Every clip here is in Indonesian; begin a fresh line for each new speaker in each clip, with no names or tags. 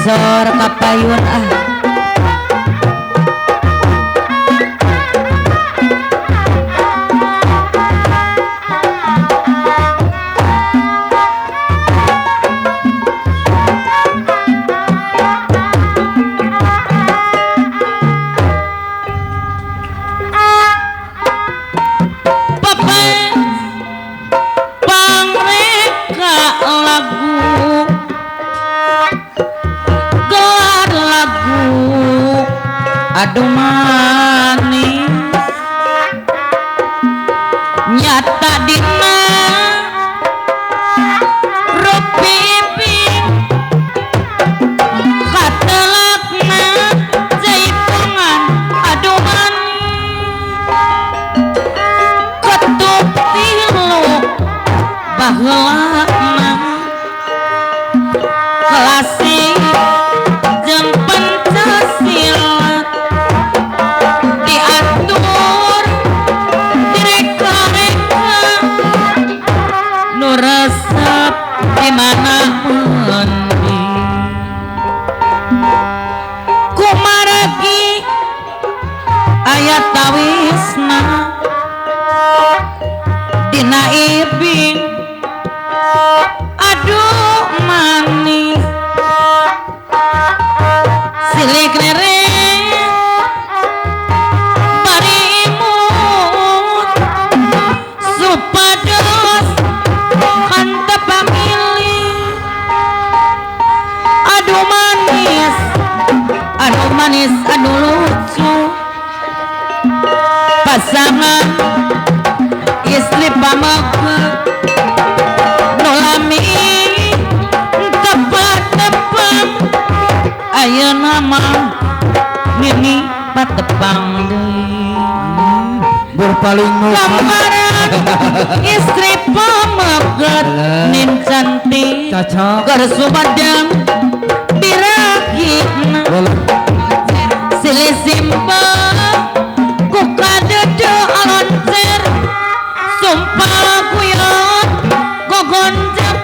bocor kapayun aduh manis nyata dina rupipi katelakna jaipungan aduh manis ketuk tilu baheulana klasik jeung Pancasila diatur direka-reka nu resep di mana mendi kumaragi ayat tawisna dina ibing aduh manis silik lereng bari imut supados hantep pamilih aduh manis anu lucu pasangan istri pameukeut nu lami tepat-tepat ayeuna mah mimi patepang deui
berpaling
gambaran istri pameukeut nin cantik
cocok
keur sumedang diragina silih simpel ku kadeudeu aloncer sumpah kuyon gogonjep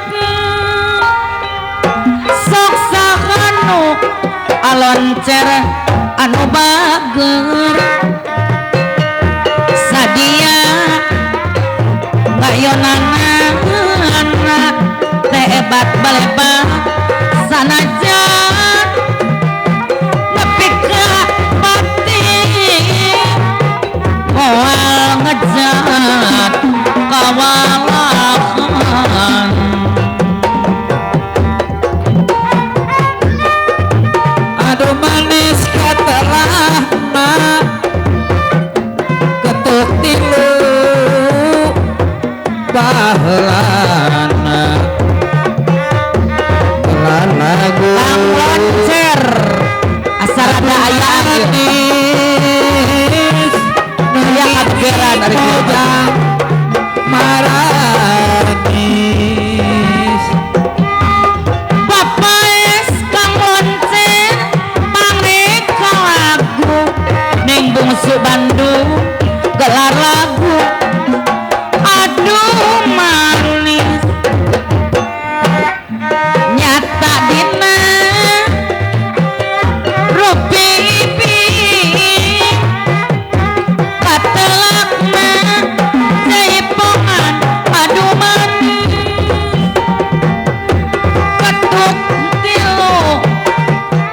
sok sakanu aloncer anu bager sadia ngayonana teh hebat balebat sanajan nepi ka pati moal ngejat kawalahan
aduh manis katelahna ketuk tilu baheulana belan lagu
loncer asal ada ayat
manis
yang kageran dari kita
maranis
Bapak kang loncer pangreka lagu neng bungsu Bandung gelar lagu aduh manis nyata dina rupipi katelakna jaipungan aduh manis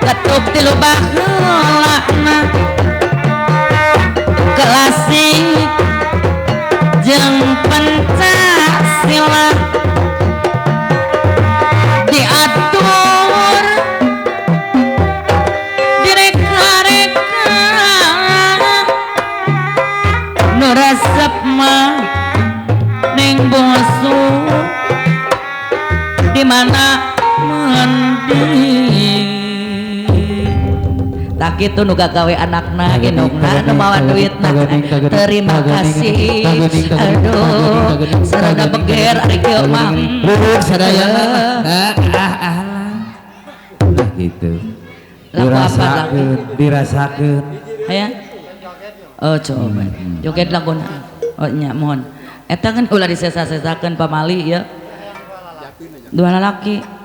ketuk tilu baheulana klasik jeung Pancasila diatur direka-reka nu resep mah ning bosu di mana mendi tak itu nu gagawe anakna indungna nu mawa duitna terima kasih aduh sarana beger ari kieu mah
lurus sadaya gitu dirasakeun
aya oh coba joget laguna oh nya mohon eta kan ulah disesa-sesakeun pamali ya dua lalaki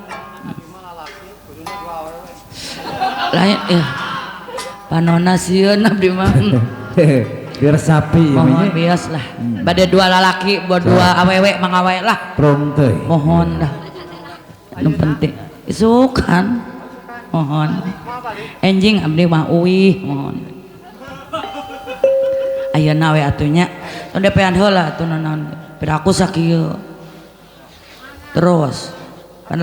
lain panona sieun abdi mah
biar sapi
mohon bias lah bade dua lalaki buat dua awewe mangawe lah
prom teh
mohon dah nu penting isukan mohon enjing abdi mah uih mohon ayeuna we atunya tong depean heula atuh naon piraku sakieu terus kan